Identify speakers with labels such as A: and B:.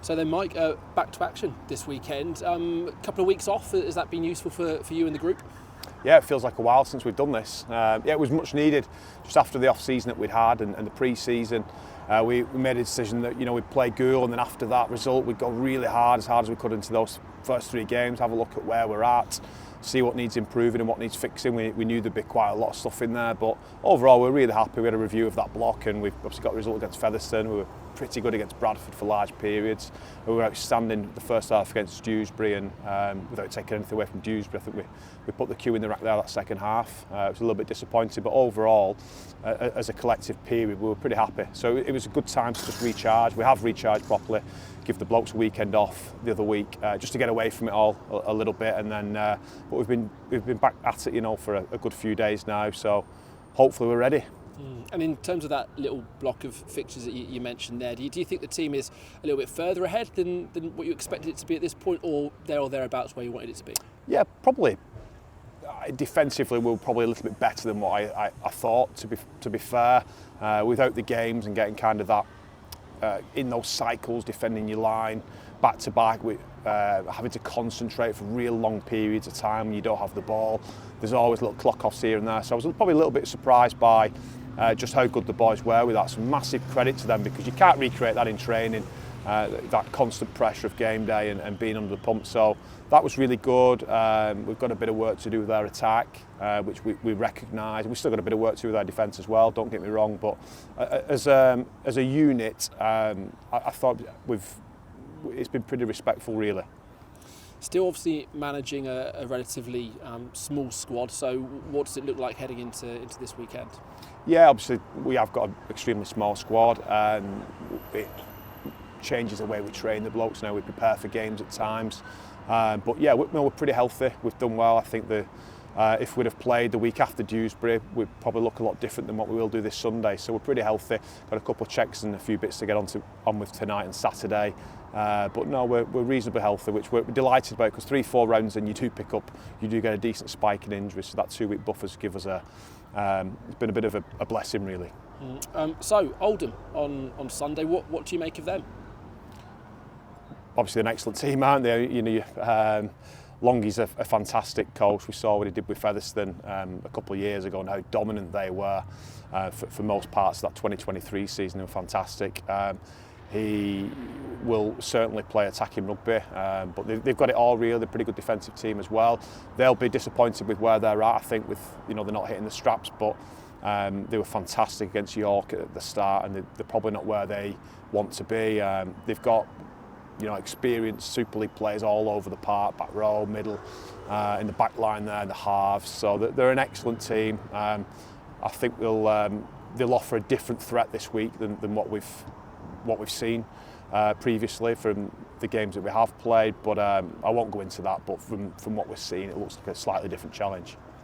A: So then, Mike, back to action this weekend. A couple of weeks off, has that been useful for you and the group?
B: Yeah, it feels like a while since we've done this. It was much needed just after the off-season that we'd had and the pre-season. We made a decision that we'd play Goole, and then after that result we'd go really hard as we could into those first 3 games, have a look at where we're at, see what needs improving and what needs fixing. We knew there'd be quite a lot of stuff in there, but overall we're really happy. We had a review of that block and we've obviously got a result against Featherstone. We were pretty good against Bradford for large periods. We were outstanding the first half against Dewsbury, and without taking anything away from Dewsbury, I think we put the cue in the rack there that second half. It was a little bit disappointing, but overall, as a collective period, we were pretty happy. So it was a good time to just recharge. We have recharged properly, give the blokes a weekend off the other week, just to get away from it all a little bit, and then but we've been back at it, for a good few days now. So hopefully we're ready.
A: And in terms of that little block of fixtures that you mentioned there, do you think the team is a little bit further ahead than what you expected it to be at this point, or there or thereabouts where you wanted it to be?
B: Yeah, probably. Defensively, we're probably a little bit better than what I thought, to be fair. Without the games and getting kind of that in those cycles, defending your line back to back, having to concentrate for real long periods of time when you don't have the ball. There's always little clock-offs here and there. So I was probably a little bit surprised by just how good the boys were with that. Some massive credit to them, because you can't recreate that in training, that constant pressure of game day and being under the pump. So that was really good. We've got a bit of work to do with our attack, which we recognise. We've still got a bit of work to do with our defence as well, don't get me wrong. But as a unit, I thought it's been pretty respectful, really.
A: Still obviously managing a relatively small squad, so what does it look like heading into this weekend?
B: Yeah, obviously we have got an extremely small squad. It changes the way we train the blokes now. We prepare for games at times. But yeah, we're pretty healthy. We've done well. I think if we'd have played the week after Dewsbury, we'd probably look a lot different than what we will do this Sunday. So we're pretty healthy. Got a couple of checks and a few bits to get on with tonight and Saturday. But no, we're reasonably healthy, which we're delighted about, because 3-4 rounds and you do get a decent spike in injuries. So that 2-week buffers give us it's been a bit of a blessing, really.
A: So Oldham on Sunday, what do you make of them?
B: Obviously an excellent team, aren't they? Longy's a fantastic coach. We saw what he did with Featherstone a couple of years ago and how dominant they were for most parts of that 2023 season. They were fantastic. He will certainly play attacking rugby, but they've got it all real. They're a pretty good defensive team as well. They'll be disappointed with where they're at, I think, with they're not hitting the straps, but they were fantastic against York at the start, and they're probably not where they want to be. They've got experienced Super League players all over the park, back row, middle, in the back line there, in the halves. So they're an excellent team. I think they'll offer a different threat this week than what we've seen previously from the games that we have played. But I won't go into that. But from what we're seeing, it looks like a slightly different challenge.